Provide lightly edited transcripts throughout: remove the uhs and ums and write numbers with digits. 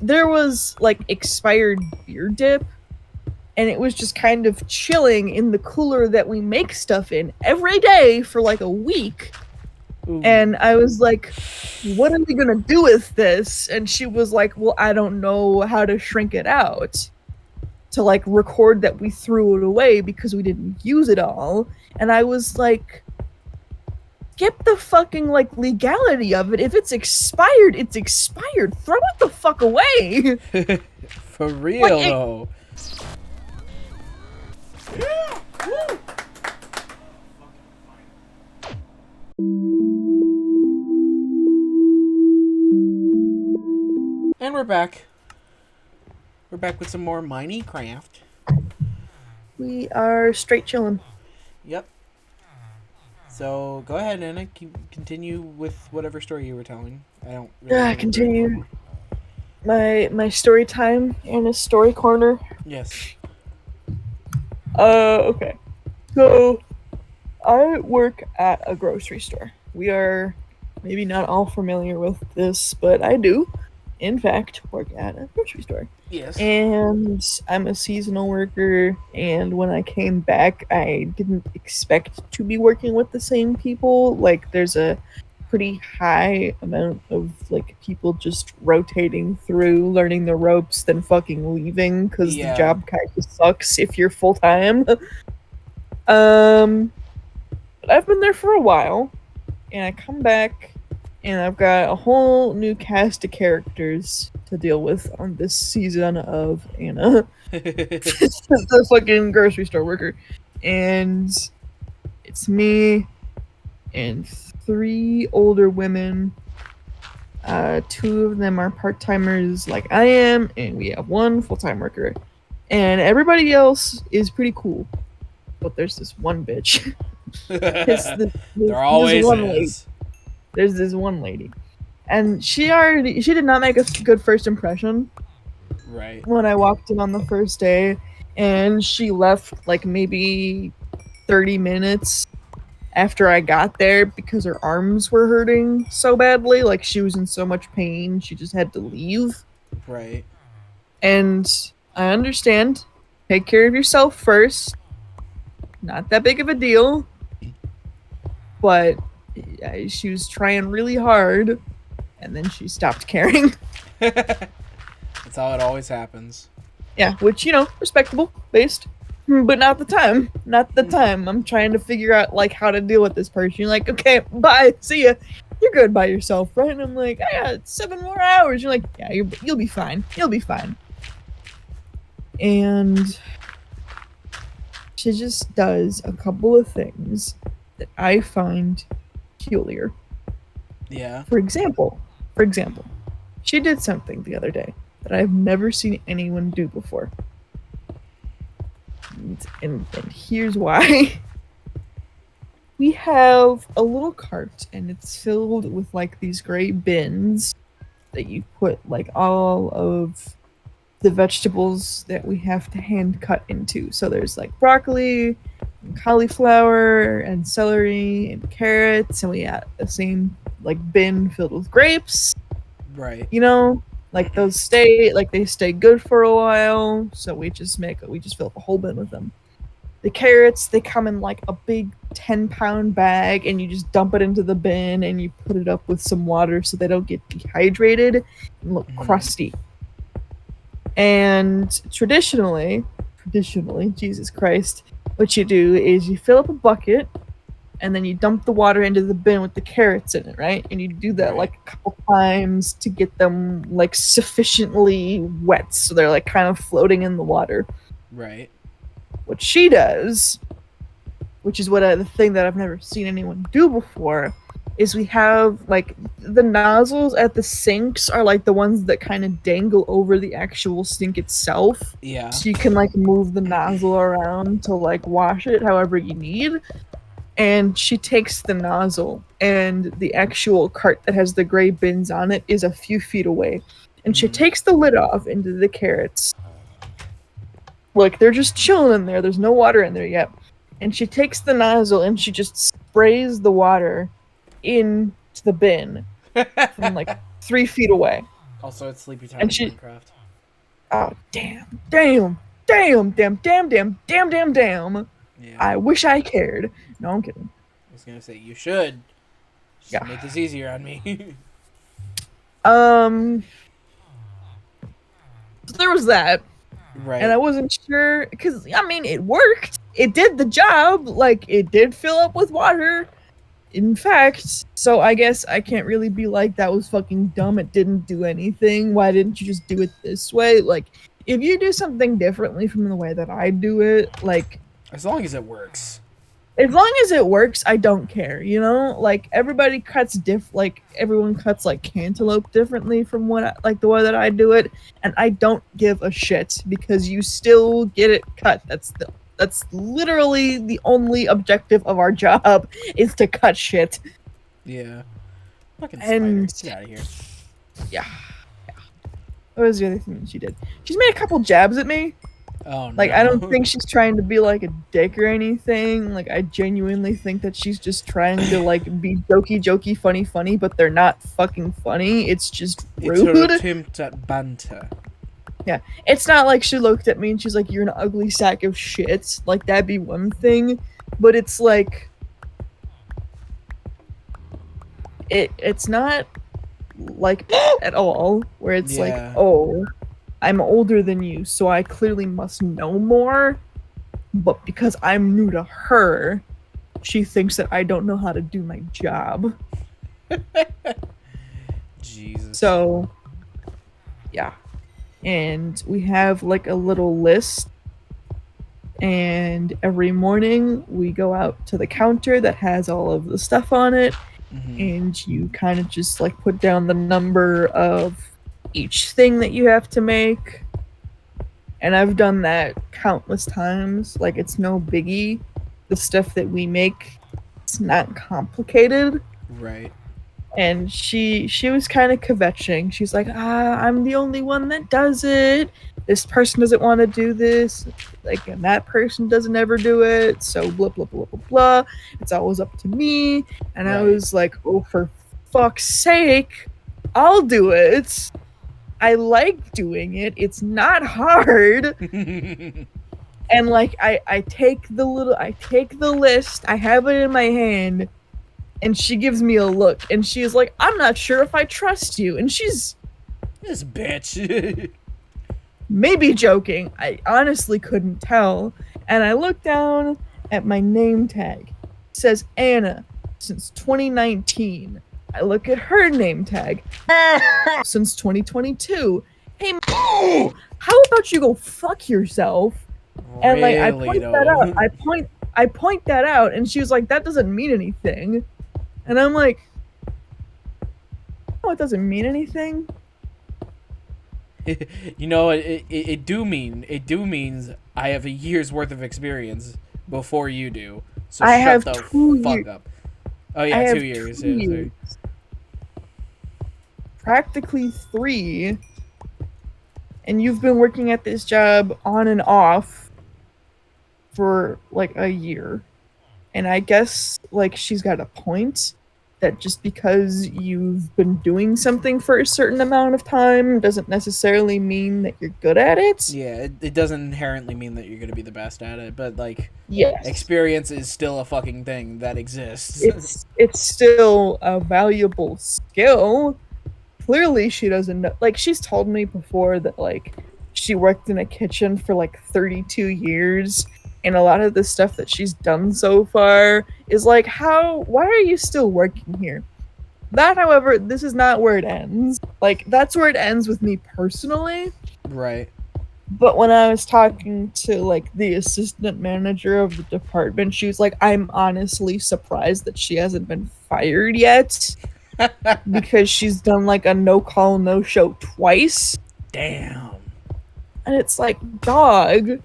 there was like expired beer dip, and it was just kind of chilling in the cooler that we make stuff in every day for like a week. Ooh. And I was like, what are we gonna do with this? And she was like, well, I don't know how to shrink it out to like record that we threw it away because we didn't use it all. And I was like, skip the fucking like legality of it. If it's expired, it's expired. Throw it the fuck away. For real, Like, though. And we're back. We're back with some more Minecraft. We are straight chilling. Yep. So go ahead, Anna. Continue with whatever story you were telling. I don't really Continue my story time in a story corner. Yes. Okay. So I work at a grocery store. We are maybe not all familiar with this, but I do, in fact, work at a grocery store. Yes. And I'm a seasonal worker, and when I came back, I didn't expect to be working with the same people. Like, there's a pretty high amount of, like, people just rotating through, learning the ropes, then fucking leaving, because the job kind of sucks if you're full-time. But I've been there for a while, and I come back, and I've got a whole new cast of characters to deal with on this season of Anna, the fucking grocery store worker. And it's me and 3 older women. 2 of them are part-timers like I am, and we have 1 full-time worker. And everybody else is pretty cool. But there's this one bitch. There always is. There's this one lady. And she did not make a good first impression. Right. When I walked in on the first day, and she left like maybe 30 minutes after I got there because her arms were hurting so badly. Like, she was in so much pain, she just had to leave. Right. And I understand. Take care of yourself first. Not that big of a deal. But she was trying really hard, and then she stopped caring. That's how it always happens. Yeah, which, respectable, based. But not the time. Not the time. I'm trying to figure out, like, how to deal with this person. You're like, okay, bye, see ya. You're good by yourself, right? And I'm like, I got 7 more hours. You're like, yeah, you'll be fine. You'll be fine. And she just does a couple of things that I find peculiar. Yeah. For example, she did something the other day that I've never seen anyone do before. And here's why. We have a little cart, and it's filled with like these gray bins that you put like all of the vegetables that we have to hand cut into. So there's like broccoli and cauliflower and celery and carrots, and we have the same like bin filled with grapes. Right. Like those they stay good for a while, so we just fill up a whole bin with them. The carrots, they come in like a big 10-pound bag, and you just dump it into the bin, and you put it up with some water so they don't get dehydrated and look crusty. And traditionally, Jesus Christ, what you do is you fill up a bucket, and then you dump the water into the bin with the carrots in it, right? And you do that like a couple times to get them like sufficiently wet, so they're like kind of floating in the water. Right. What she does, which is the thing that I've never seen anyone do before, is we have like the nozzles at the sinks are like the ones that kind of dangle over the actual sink itself. Yeah. So you can like move the nozzle around to like wash it however you need. And she takes the nozzle, and the actual cart that has the gray bins on it is a few feet away. And she takes the lid off into the carrots. Like, they're just chilling in there. There's no water in there yet. And she takes the nozzle, and she just sprays the water into the bin from like 3 feet away. Also, it's sleepy time And in she, Minecraft. oh damn. Yeah. I wish I cared. No, I'm kidding. I was gonna say you should. Just Yeah. make this easier on me. Um, so there was that, and right. I wasn't sure because I mean it worked. It did the job. Like it did fill up with water. In fact, so I guess I can't really be like that was fucking dumb. It didn't do anything. Why didn't you just do it this way? Like if you do something differently from the way that I do it, like As long as it works. as long as it works, I don't care, you know? Like everybody cuts like everyone cuts like cantaloupe differently from like the way that I do it, and I don't give a shit because you still get it cut. That's literally the only objective of our job is to cut shit. Yeah. Fucking spider. And Get out of here. yeah. What was the other thing that she did? She's made a couple jabs at me. Oh Like, I don't no. think she's trying to be like a dick or anything. Like, I genuinely think that she's just trying to like be jokey, funny, but they're not fucking funny. It's just It's her rude. attempt at banter. Yeah. It's not like she looked at me and she's like, "You're an ugly sack of shit." Like, that'd be one thing. But it's like it's not like at all where it's like, Yeah. "Oh, I'm older than you, so I clearly must know more." But because I'm new to her, she thinks that I don't know how to do my job. Jesus. So, yeah. And we have like a little list. And every morning we go out to the counter that has all of the stuff on it. Mm-hmm. And you kind of just like put down the number of each thing that you have to make. And I've done that countless times. Like, it's no biggie. The stuff that we make, it's not complicated. Right. And she was kind of kvetching. She's like, I'm the only one that does it. This person doesn't want to do this. Like, and that person doesn't ever do it. So blah, blah, blah, blah, blah. It's always up to me. And I Right. was like, oh, for fuck's sake, I'll do it. I like doing it. It's not hard. And like I take the list, I have it in my hand, and she gives me a look and she's like, "I'm not sure if I trust you." And she's This bitch. maybe joking. I honestly couldn't tell. And I look down at my name tag. It says Anna since 2019. I look at her name tag since 2022. Hey, how about you go fuck yourself? And like I point that out. I point that out, and she was like, "That doesn't mean anything." And I'm like, "No, it doesn't mean anything." You know, it do means I have a year's worth of experience before you do. So I shut have the 2 fuck years. up. Oh yeah, I have 2 years. 2 Yeah, sorry. years. Practically 3. And you've been working at this job on and off for like a year. And I guess like she's got a point that just because you've been doing something for a certain amount of time doesn't necessarily mean that you're good at it. Yeah, it doesn't inherently mean that you're gonna be the best at it, but like Yes. experience is still a fucking thing that exists. It's still a valuable skill. Clearly she doesn't know, like she's told me before that like she worked in a kitchen for like 32 years, and a lot of the stuff that she's done so far is like, why are you still working here? That, however, this is not where it ends. Like, that's where it ends with me personally. Right. But when I was talking to like the assistant manager of the department, she was like, I'm honestly surprised that she hasn't been fired yet. Because she's done like a no call, no show twice. Damn. And it's like, dog.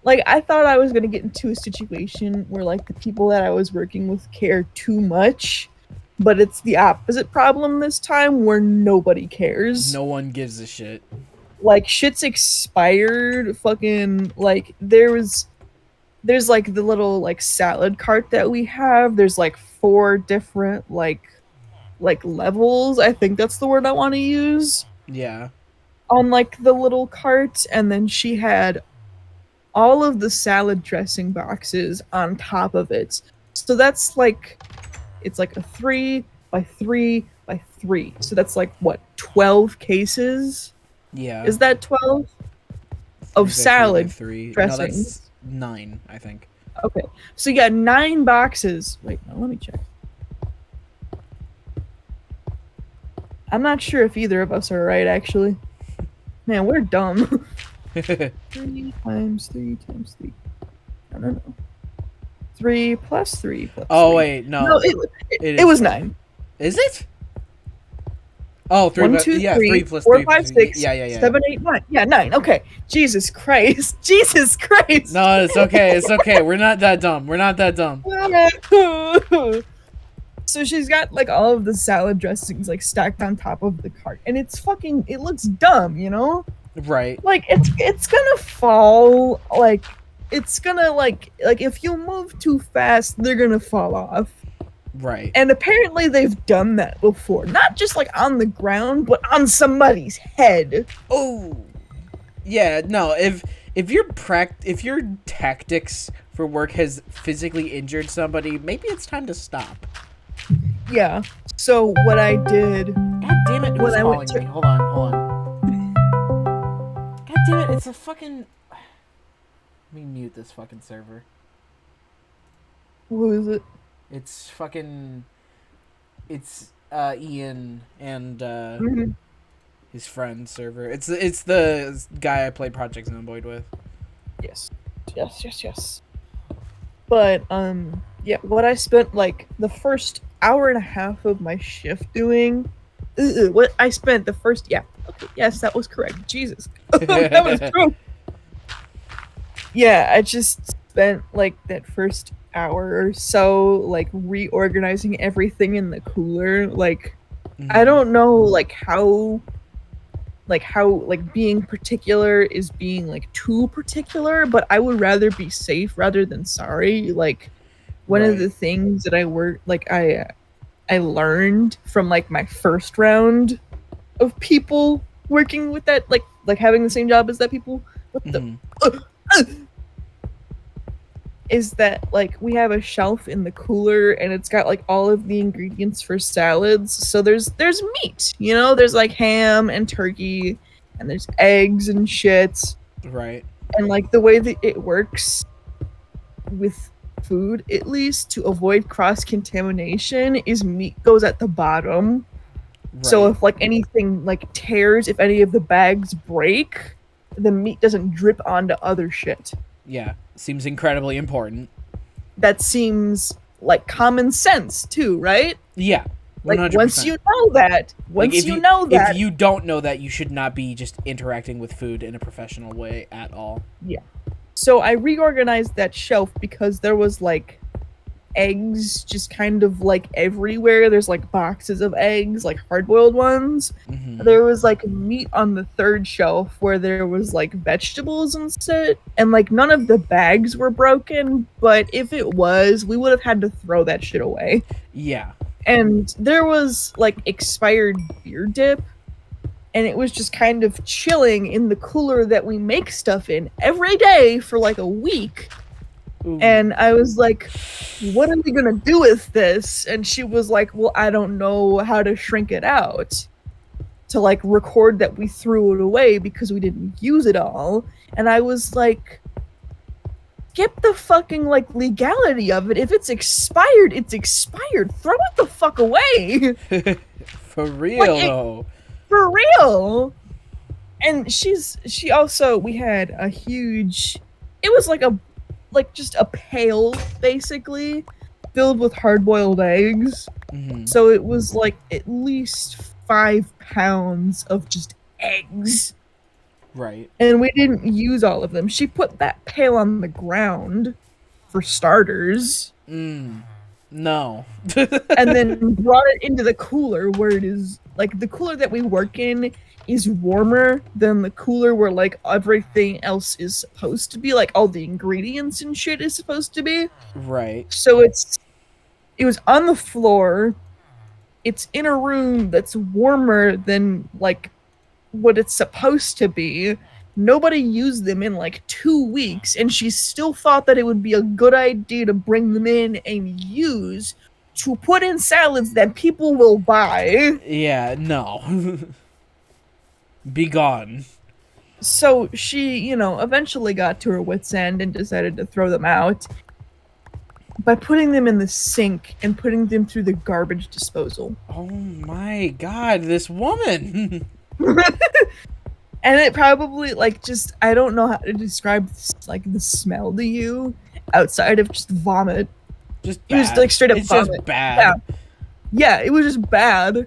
Like, I thought I was gonna get into a situation where like the people that I was working with care too much. But it's the opposite problem this time where nobody cares. No one gives a shit. Like, shit's expired. Fucking, like, there's like the little like salad cart that we have. There's like 4 different like levels. I think that's the word I want to use. Yeah. on like the little cart, and then she had all of the salad dressing boxes on top of it. So that's like it's like a 3 by 3 by 3. So that's like what, 12 cases? Yeah. Is that 12 Three of by three by salad three. No, that's dressings? 9, I think. Okay. So you got 9 boxes. Wait, no, let me check. I'm not sure if either of us are right actually. Man, we're dumb. 3 times 3 times 3. No. 3 plus 3 plus Oh 3. wait, No, no. it, It it is was 12. 9. Is it? Oh, three, One, but two, yeah, three, 3 plus four, 3 plus five, 3. six, Yeah, yeah, yeah, yeah. 7, 8, 9. Yeah, 9. Okay. Jesus Christ. Jesus Christ. No, it's okay. It's okay. We're not that dumb. We're not that dumb. So she's got like all of the salad dressings like stacked on top of the cart, and it looks dumb, you know? Right. Like it's gonna fall, like it's gonna like if you move too fast, they're gonna fall off. Right. And apparently they've done that before. Not just like on the ground, but on somebody's head. Oh. Yeah, no, if your tactics for work has physically injured somebody, maybe it's time to stop. Yeah. So what I did God damn it, who's when I calling went to me? Hold on, hold on. God damn it, it's a fucking... Let me mute this fucking server. who is it? It's fucking... It's Ian and Mhm. his friend's server. It's the guy I played Project Zomboid with. Yes. But yeah, what I spent like the first hour and a half of my shift doing, what I spent the first, yeah, okay, yes, that was correct. Jesus, that was true. Yeah, I just spent like that first hour or so like reorganizing everything in the cooler. Like I Mhm. don't know like how being particular is being like too particular, but I would rather be safe rather than sorry. Like one of Right. the things that I learned from like my first round of people working with that, like having the same job as that people, what the Mhm. is that like we have a shelf in the cooler and it's got like all of the ingredients for salads. So there's meat, you know, there's like ham and turkey and there's eggs and shit. Right. And like the way that it works with food, at least to avoid cross contamination, is meat goes at the bottom. So Right. if like anything like tears, if any of the bags break, the meat doesn't drip onto other shit. Yeah. Seems incredibly important. That seems like common sense too, right? Yeah. Like 100%. Like once you know if that, you don't know that, you should not be just interacting with food in a professional way at all. yeah. So I reorganized that shelf because there was like eggs just kind of like everywhere. There's like boxes of eggs, like hard boiled ones. Mhm. There was like meat on the third shelf where there was like vegetables and shit. And like none of the bags were broken, but if it was, we would have had to throw that shit away. Yeah. And there was like expired beer dip, and it was just kind of chilling in the cooler that we make stuff in every day for like a week. Ooh. And I was like, what are we gonna do with this? And she was like, well, I don't know how to shrink it out to like record that we threw it away because we didn't use it all. And I was like, skip the fucking like legality of it. If it's expired, it's expired. Throw it the fuck away. For real Like though. for real. And she also, we had a huge, it was like just a pail basically filled with hard-boiled eggs. Mhm. So it was like at least 5 pounds of just eggs. Right. And we didn't use all of them. She put that pail on the ground for starters, No. and then brought it into the cooler where it is like the cooler that we work in is warmer than the cooler where like everything else is supposed to be, like all the ingredients and shit is supposed to be. Right. So it was on the floor. It's in a room that's warmer than like what it's supposed to be. Nobody used them in like 2 weeks, and she still thought that it would be a good idea to bring them in and use to put in salads that people will buy. Yeah, no. Be gone. So she, eventually got to her wit's end and decided to throw them out by putting them in the sink and putting them through the garbage disposal. Oh my god, this woman. And it probably I don't know how to describe the smell to you outside of just vomit. Just It was bad. like straight up It's vomit. just bad. Yeah, it was just bad.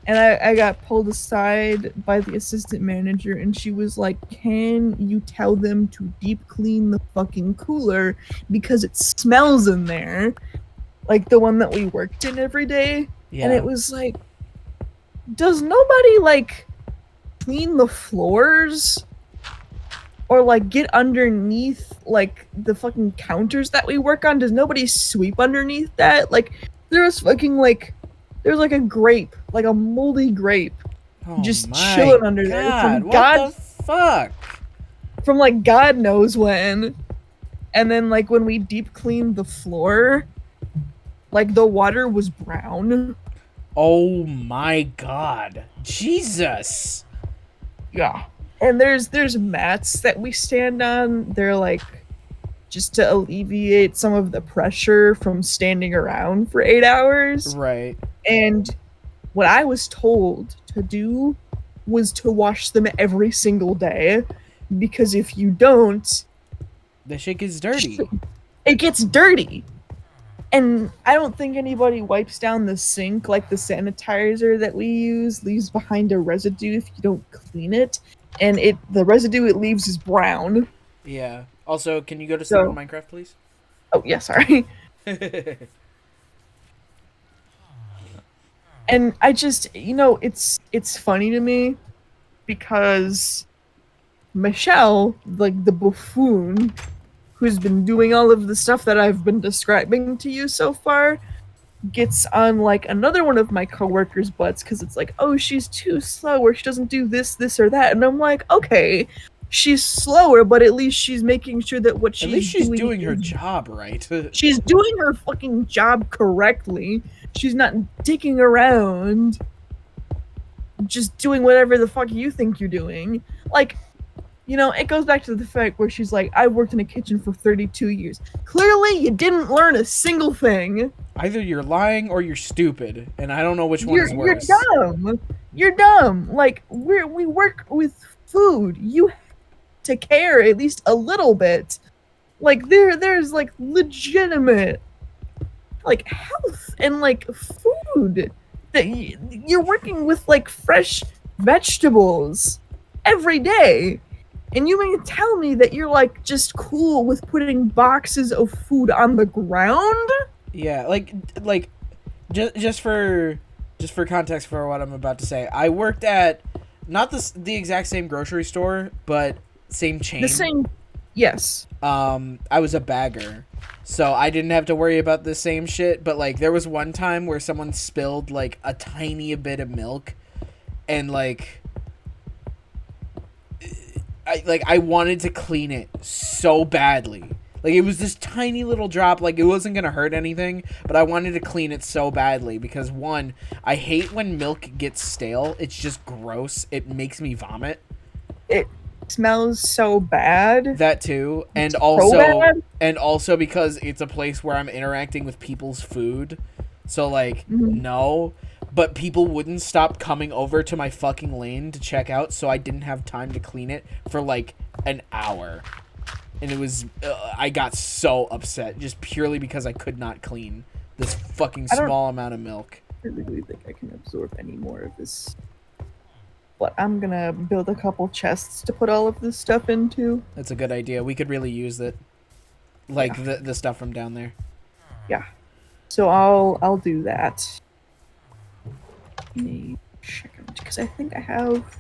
And I got pulled aside by the assistant manager, and she was like, "Can you tell them to deep clean the fucking cooler because it smells in there?" Like the one that we worked in every day. Yeah. And it was like, does nobody clean the floors? Or get underneath the fucking counters that we work on? Does nobody sweep underneath that? There was fucking there was a grape, a moldy grape, Oh just my chilling under god, there from what the fuck? from God knows when. And then when we deep cleaned the floor, the water was brown. Oh my god. Jesus. Yeah. And there's mats that we stand on. They're just to alleviate some of the pressure from standing around for 8 hours. Right. And what I was told to do was to wash them every single day, because if you don't, The shit gets dirty. it gets dirty. And I don't think anybody wipes down the sink. The sanitizer that we use leaves behind a residue if you don't clean it. And the residue it leaves is brown. Yeah. Also, can you go to sleep in Minecraft, please? Oh, yeah, sorry. And I just, it's funny to me because Michelle, the buffoon, who's been doing all of the stuff that I've been describing to you so far, gets on another one of my coworkers' butts because it's oh, she's too slow, or she doesn't do this or that. And I'm like, okay, she's slower, but at least she's making sure that what she's doing her job right. She's doing her fucking job correctly. She's not dicking around, just doing whatever the fuck you think you're doing. It goes back to the fact where she's like, I worked in a kitchen for 32 years. Clearly, you didn't learn a single thing. Either you're lying or you're stupid, and I don't know which one is worse. You're dumb. You're dumb. We work with food. You have to care at least a little bit. There's legitimate health and food that you're working with fresh vegetables every day. And you mean to tell me that you're just cool with putting boxes of food on the ground? Yeah, just for context for what I'm about to say, I worked at not the exact same grocery store, but same chain. The same, yes. I was a bagger, so I didn't have to worry about the same shit. But there was one time where someone spilled a tiny bit of milk, and I wanted to clean it so badly. It was this tiny little drop. It wasn't going to hurt anything, but I wanted to clean it so badly because, one, I hate when milk gets stale. It's just gross. It makes me vomit. It smells so bad. That too. And also because it's a place where I'm interacting with people's food. So, no. But people wouldn't stop coming over to my fucking lane to check out, so I didn't have time to clean it for an hour. And it was, I got so upset just purely because I could not clean this fucking small amount of milk. I really think I can absorb any more of this. But I'm gonna build a couple chests to put all of this stuff into. That's a good idea. We could really use it. The stuff from down there. Yeah. So I'll do that. Give me a second, because I think I have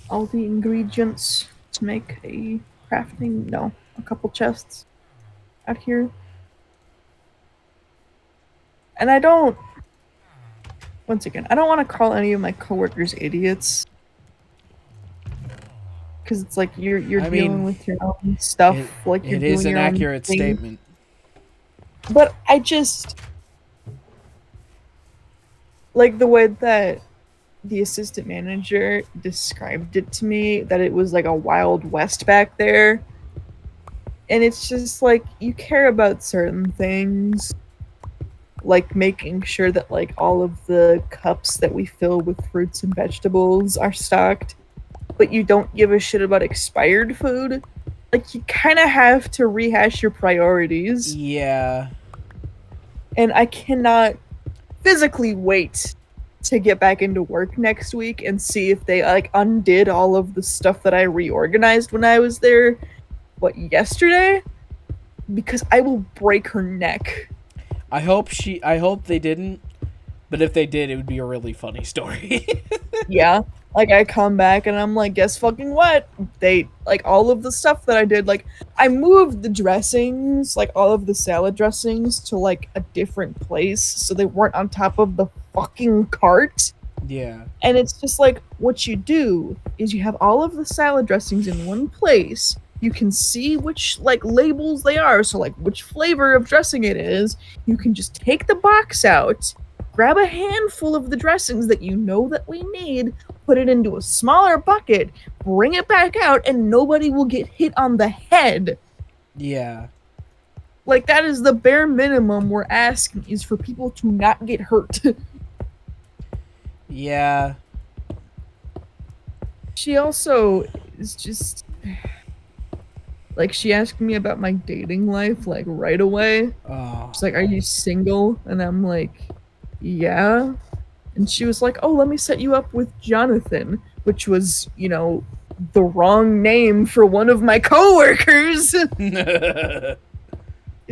all the ingredients to make a couple chests out here. And I don't want to call any of my coworkers idiots, because it's like you're I dealing mean, with your own stuff, like you're it is doing an your own accurate thing. statement. But I just like the way that the assistant manager described it to me, that it was like a wild west back there. And it's just like you care about certain things, like making sure that like all of the cups that we fill with fruits and vegetables are stocked, but you don't give a shit about expired food. Like you kind of have to rehash your priorities. Yeah. And I cannot physically wait to get back into work next week and see if they like undid all of the stuff that I reorganized when I was there yesterday, because I will break her neck. I hope they didn't, but if they did, it would be a really funny story. Yeah. Like I come back and I'm like, guess fucking what? They like all of the stuff that I did, like I moved the dressings, like all of the salad dressings to like a different place so they weren't on top of the fucking cart. Yeah. And it's just like what you do is you have all of the salad dressings in one place. You can see which like labels they are, so like which flavor of dressing it is. You can just take the box out, grab a handful of the dressings that you know that we need, put it into a smaller bucket, bring it back out, and nobody will get hit on the head. Yeah. Like that is the bare minimum we're asking, is for people to not get hurt. Yeah. She also is just like, she asked me about my dating life like right away. Oh. She's like, "Are you single?" And I'm like, "Yeah." And she was like, "Oh, let me set you up with Jonathan," which was, the wrong name for one of my coworkers. His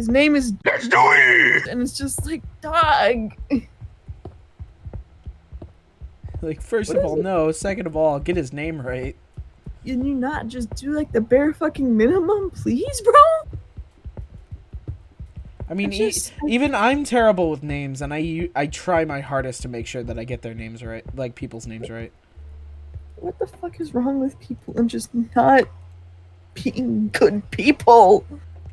name is Let's do it. And it's just like, dog. Like, first of all, no. Second of all, get his name right. Can you not just do like the bare fucking minimum, please, bro? I mean, even I'm terrible with names, and I try my hardest to make sure that I get their names right, like people's names right. What the fuck is wrong with people and just not being good people?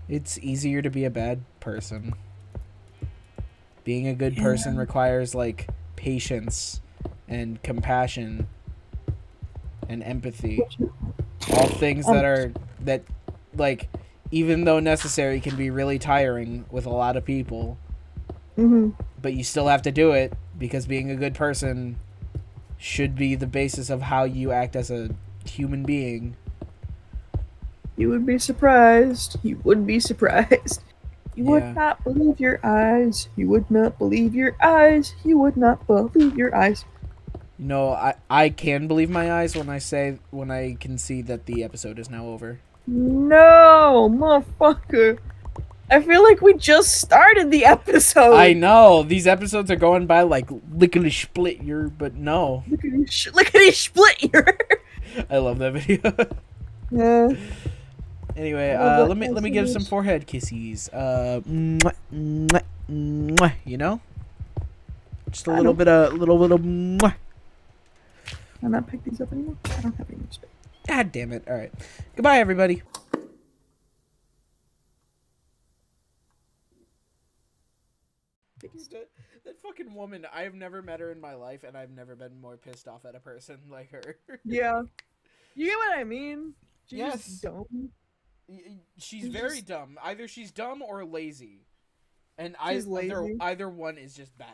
It's easier to be a bad person. Being a good person requires like patience and compassion and empathy. All things that like, even though necessary, can be really tiring with a lot of people. Mm-hmm. But you still have to do it, because being a good person should be the basis of how you act as a human being. You would be surprised. You would be surprised. You would not believe your eyes. You would not believe your eyes. You would not believe your eyes. No, I can believe my eyes when I can see that the episode is now over. No, motherfucker. I feel like we just started the episode. I know. These episodes are going by like lickety split year, but no. Lickety split year. I love that video. Yeah. Anyway, let me give some forehead kisses. Mwah, mwah, mwah, you know? Just a little bit of little mwah. Can I not pick these up anymore? I don't have any more space. God damn it. All right. Goodbye, everybody. That fucking woman, I have never met her in my life, and I've never been more pissed off at a person like her. Yeah. You get what I mean? She's yes. Just dumb. She's very dumb. Either she's dumb or lazy. And she's lazy. Either one is just bad.